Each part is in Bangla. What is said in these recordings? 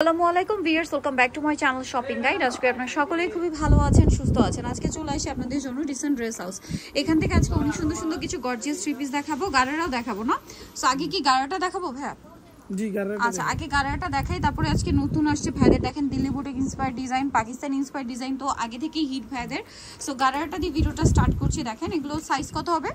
আসসালামু আলাইকুম viewers, welcome back to my channel shopping guide. আজকে আপনারা সকলেই খুবই ভালো আছেন, সুস্থ আছেন। আজকে চলে আসি আপনাদের জন্য রিসেন্ট ড্রেস হাউস। এখান থেকে আজকে অনেক সুন্দর সুন্দর কিছু গর্জিয়াস থ্রি পিস দেখাবো, গারারাও দেখাবো না। সো আগে কি গারাটা দেখাবো ভাইয়া? জি গারারা। আচ্ছা আগে গারাটা দেখাই, তারপরে আজকে নতুন আসছে ভাইদের, দেখেন Delhi boutique inspired design, Pakistani inspired design, তো আগে থেকেই হিট ভাইদের। সো গারাটা দিয়ে ভিডিওটা স্টার্ট করছি। দেখেন এগুলো সাইজ কত হবে?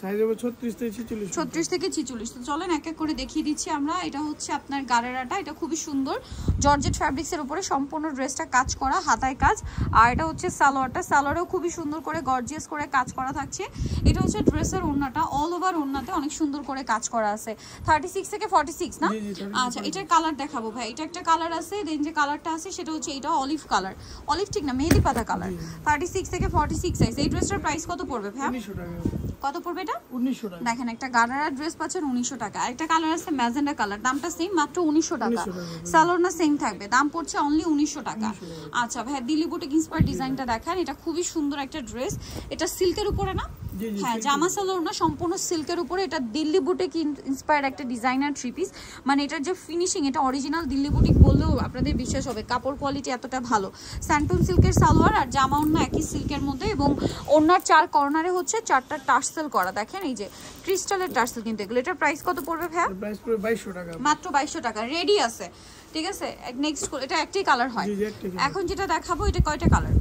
সাইজ হবে 36 থেকে 46। 36 থেকে 46। তো চলেন এক এক করে দেখিয়ে দিচ্ছি আমরা। এটা হচ্ছে আপনার গারারাটা, এটা খুবই সুন্দর জর্জেট ফ্যাব্রিক্সের উপরে সম্পূর্ণ ড্রেসটা কাজ করা, হাতায় কাজ। আর এটা হচ্ছে সালোয়ারটা, সালোয়ারেও খুবই সুন্দর করে গর্জিয়াস করে কাজ করা থাকছে। এটা হচ্ছে ড্রেসের ওড়নাটা, অল ওভার ওড়নাতে অনেক সুন্দর করে কাজ করা আছে। 36 থেকে 46 না? আচ্ছা এটার কালার দেখাবো ভাই। এটা একটা কালার আছে, দেন যে কালারটা আছে সেটা হচ্ছে এটা অলিভ কালার, অলিভ ঠিক না, মেহেদি পাতা কালার। 36 থেকে 46 সাইজ। এই ড্রেসটার প্রাইস কত পড়বে ভাই? 1900 টাকা। কত পড়বে এটা? 1900 টাকা। দেখেন একটা গারারা ড্রেস পাচ্ছেন 1900 টাকা। আরেকটা কালার আছে ম্যাজেন্ডা কালার, দামটা সেম, মাত্র 1900 টাকা। সালোয়ার না সেম থাকবে, দাম পড়ছে অনলি 1900 টাকা। আচ্ছা ভাই দিল্লি বুটিক ইন্সপায়ার্ড ডিজাইনটা দেখেন, এটা খুবই সুন্দর একটা ড্রেস। এটা সিল্কের উপরে না? হ্যাঁ জামা সালোয়ার না, সম্পূর্ণ সিল্কের উপরে। এটা দিল্লি বুটিক ইন্সপায়ার্ড একটা ডিজাইনার থ্রি পিস। মানে এটার যে ফিনিশিং, এটা অরিজিনাল দিল্লি বুটিক বললেও আপনাদের বিশ্বাস হবে, কাপড় কোয়ালিটি এতটা ভালো। স্যান্টুন সিল্কের সালোয়ার আর জামা ওড়না একই সিল্কের মধ্যে, এবং ওড়নার চার কর্নারে হচ্ছে চারটা টার্সেল করা। দেখেন এই যে ক্রিস্টালের টার্সেল কিন্তু এগুলো। এটার প্রাইস কত পড়বে ভাইয়া? প্রাইস পড়বে 2200 টাকা। মাত্র 2200 টাকা। রেডি আছে, ঠিক আছে। নেক্সট এটা একটাই কালার হয়। এখন যেটা দেখাবো এটা কয়টা কালার?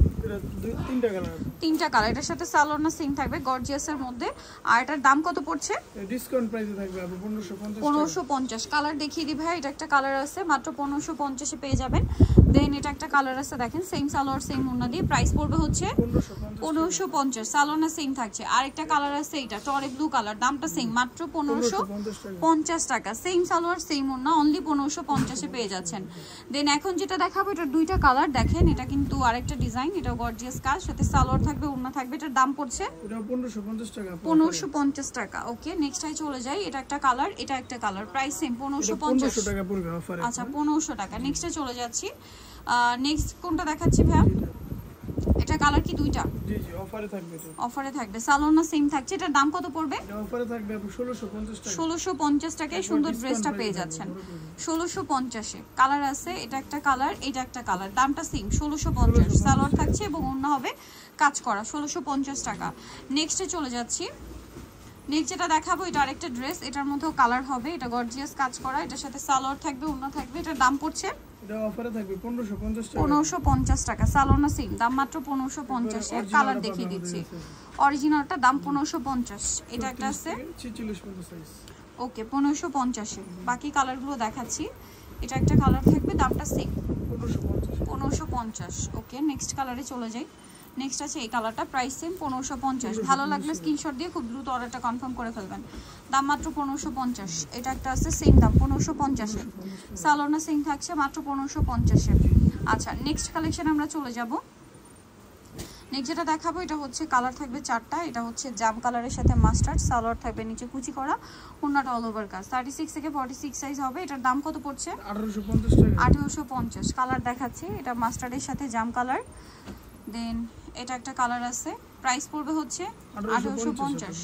তিনটা কালার। তিনটা কালার। এটার সাথে সালোয়ার না সেম থাকবে গর্জিয়াসের মধ্যে। আর এটার দাম কত পড়ছে? ডিসকাউন্ট প্রাইসে থাকবে আপু 1550। 1550। কালার দেখিয়ে দিই ভাই। এটা একটা কালার আছে, মাত্র 1550 এ পেয়ে যাবেন। দেন এটা একটা কালার আছে, দেখেন সেম সালোয়ার সেম ওড়না দিয়ে, প্রাইস পড়বে হচ্ছে 1550। সালোয়ার না সেম থাকছে। আরেকটা কালার আছে, এটা টরে ব্লু কালার, দামটা সেম, মাত্র 1550 টাকা। সেম সালোয়ার সেম ওড়না, অনলি 1550 এ পেয়ে যাচ্ছেন। দেন এখন যেটা দেখাবো এটা দুইটা কালার। দেখেন এটা কিন্তু আরেকটা ডিজাইন, এটা গর্জিয়াস কাজ, সাথে সালোয়ার থাকবে ওড়না থাকবে। এটার দাম পড়ছে এটা 1550 টাকা। 1550 টাকা। ওকে নেক্সট আই চলে যাই। এটা একটা কালার, এটা একটা কালার, প্রাইস সেম 1550 টাকা পড়বে অফারে। আচ্ছা 1500 টাকা। নেক্সটে চলে যাচ্ছি। নেক্সট কোনটা দেখাচ্ছি ভাইয়া? এটা কালার কি দুইটা? জি জি অফারে থাকবে। এটা অফারে থাকবে, সালোয়ার না সেম থাকছে। এটার দাম কত পড়বে? এটা অফারে থাকবে আপু 1650 টাকা। 1650 টাকায় সুন্দর ড্রেসটা পেয়ে যাচ্ছেন। 1650 এ কালার আছে, এটা একটা কালার, এটা একটা কালার, দামটা সেম 1650। সালোয়ার থাকছে এবং ওড়না হবে কাজ করা, 1650 টাকা। নেক্সটে চলে যাচ্ছি। নেক্সট যেটা দেখাবো এটা আরেকটা ড্রেস, এটার মধ্যেও কালার হবে, এটা গর্জিয়াস কাজ করা, এটার সাথে সালোয়ার থাকবে ওড়না থাকবে। এটার দাম পড়ছে এটা অফারে থাকবে 1550 টাকা। 1550 টাকা। সালোয়ার না সেম, দাম মাত্র 1550 এ। কালার দেখিয়ে দিচ্ছি, অরিজিনালটা দাম 1550। এটা একটা আছে 46 সাইজ। ওকে 1550 এ। বাকি কালারগুলো দেখাচ্ছি। এটা একটা কালার থাকবে, দামটা সেম 1550। ওকে নেক্সট কালারে চলে যাই। নেক্সট আছে এই কালারটা, প্রাইস সেম 1550। ভালো লাগলে স্ক্রিনশট দিয়ে খুব দ্রুত অর্ডারটা কনফার্ম করে ফেলবেন, দাম মাত্র 1550। এটা একটা আছে সেম দাম 1550 এ। সালোয়ার না সেম থাকছে, মাত্র 1550 এ। আচ্ছা নেক্সট কালেকশন আমরা চলে যাব। নেক্সট যেটা দেখাবো এটা হচ্ছে কালার থাকবে চারটা। এটা হচ্ছে জাম কালারের সাথে মাস্টার্ড, সালোয়ার থাকবে নিচে কুচি করা, ওড়নাটা অল ওভার কাজ। 36 থেকে 46 সাইজ হবে। এটার দাম কত পড়ছে? 1850 টাকা। 1850। কালার দেখাচ্ছি, এটা মাস্টার্ডের সাথে জাম কালার। দেন এটা একটা কালার আছে, প্রাইস পড়বে হচ্ছে 1850।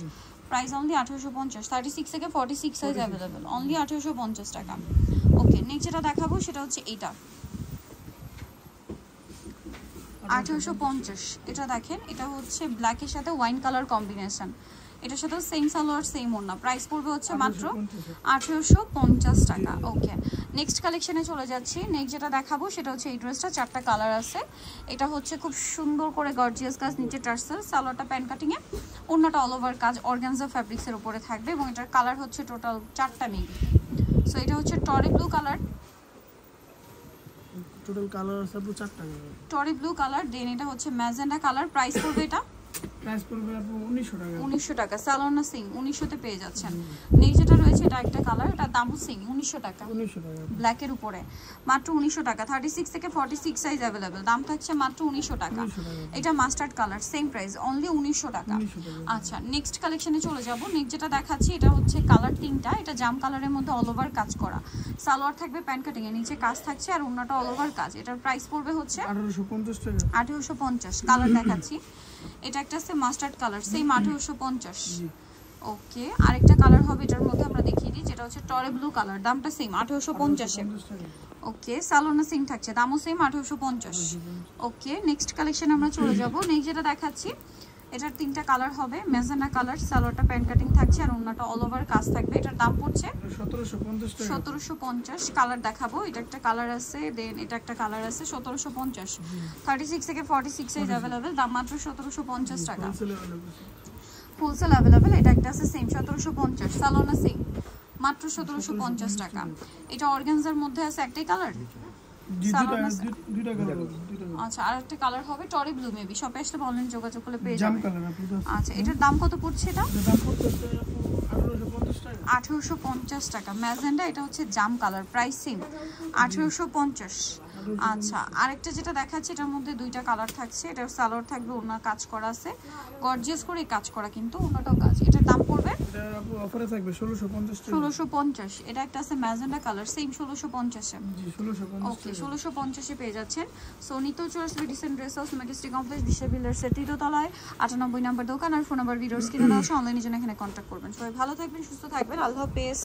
Price only 1850। 36 থেকে 46 সাইজ অ্যাভেলেবল, অনলি 1850 টাকা। ওকে নেক্সট যেটা দেখাবো সেটা হচ্ছে এইটা 1850। এটা দেখেন, এটা হচ্ছে ব্ল্যাকের সাথে ওয়াইন কালার কম্বিনেশন, এটার সাথে সেম সালোয়ার সেম ওড়না, প্রাইস পড়বে হচ্ছে মাত্র 1850 টাকা। ওকে নেক্সট কালেকশনে চলে যাচ্ছি। নেক্সট যেটা দেখাবো সেটা হচ্ছে এই ড্রেসটা, চারটা কালার আছে। এটা হচ্ছে খুব সুন্দর করে গর্জিয়াস কাজ, নিচে টার্সেল, সালোয়ারটা প্যান কাটিং এ, ওড়নাটা অল ওভার কাজ অর্গানজা ফ্যাব্রিক্সের উপরে থাকবে, এবং এটার কালার হচ্ছে টোটাল চারটা মেবি। সো এটা হচ্ছে টরি ব্লু কালার, টোটাল কালার আছে আপু চারটা কালার। টরি ব্লু কালার। দেন এটা হচ্ছে ম্যাজেন্ডা কালার, প্রাইস পড়বে এটা প্রাইস পড়বে আপু 1900 টাকা। 1900 টাকা। সালোয়ার না সিং 1900 তে পেয়ে যাচ্ছেন। নেক্সট যেটা রয়েছে এটা একটা কালার, এটা দামও সিং 1900 টাকা, 1900 টাকা ব্ল্যাকের উপরে, মাত্র 1900 টাকা। 36 থেকে 46 সাইজ अवेलेबल, দাম থাকছে মাত্র 1900 টাকা। এটা mustard colour, same price only 1900 টাকা। আচ্ছা নেক্সট কালেকশনে চলে যাব। নেক্সট যেটা দেখাচ্ছি এটা হচ্ছে কালার তিনটা, এটা জাম কালারের মধ্যে অল ওভার কাজ করা, সালোয়ার থাকবে প্যান্ট কাটিং এর, নিচে কাজ থাকছে আর ওড়নাটা অল ওভার কাজ। এটার প্রাইস পড়বে হচ্ছে 1850 টাকা। 1850। কালার দেখাচ্ছি, এটা একটা আছে মাস্টার্ড কালার, সেম 1850। ওকে, আরেকটা কালার হবে এটার মধ্যে আমরা দেখিয়ে দিই, যেটা হচ্ছে টরে ব্লু কালার, দামটা সেম 1850 এ। 50 টাকা। ওকে, সালোনা সিং থাকছে, দামও সেম 1850। ওকে, নেক্সট কালেকশন আমরা চলে যাব। নেক্সট যেটা দেখাচ্ছি, এটার তিনটা কালার হবে, ম্যাজেন্টা কালার, সালোয়ারটা প্যান্ট কাটিং থাকছে আর ওন্নাটা অল ওভার কাজ থাকবে। এটার দাম পড়ছে 1750 টাকা। 1750। কালার দেখাবো, এটা একটা কালার আছে, দেন এটা একটা কালার আছে। 1750, 36 থেকে 46 সাইজ अवेलेबल, দাম মাত্র 1750 টাকা। Wholesale available. হোলসেল अवेलेबल, এটা একটা আছে সেম 1750, সালোনা সিং মাত্র 1750 টাকা। এটা অর্গানজার মধ্যে আছে একটাই কালার। দুইটা কালার হবে, দুইটা কালার। আচ্ছা, আর একটা কালার হবে টরি ব্লু, মেবি শপে আসলে অনলাইন যোগাযোগ করলে পেয়ে জাম যাবেন। কালার আপু এটা। আচ্ছা, এটার দাম কত পড়ছে? এটা দাম পড়তেছে আপু 1850 টাকা। 1850 টাকা। ম্যাজেন্ডা, এটা হচ্ছে জাম কালার, প্রাইস সেম 1850। আচ্ছা, আরেকটা যেটা দেখাচ্ছি, এটার মধ্যে দুইটা কালার থাকছে। এটার সালোয়ার থাকবে, ওনার কাজ করা আছে, গর্জিয়াস করে কাজ করা, কিন্তু ওনাটাও কাজ। এটার দাম পড়বে এটা আপু অফারে থাকবে 1650 টাকা। 1650। এটা একটা আছে ম্যাজেন্ডা কালার, সেম 1650 এ। জি 1650 ওকে, টাকা। 1650 এ পেয়ে যাচ্ছেন। সো নিতেও চলে আসবে decent dress house, majestic complex, Disha বিল্ডার্সের 3য় তলায়, 98 নাম্বার দোকান। আর ফোন নাম্বার ভিডিওস কিনে নেওয়ার জন্য অনলাইনে জন্য এখানে কন্ট্যাক্ট করবেন। সবাই ভালো থাকবেন, সুস্থ থাকবেন, আল্লাহ হাফেজ।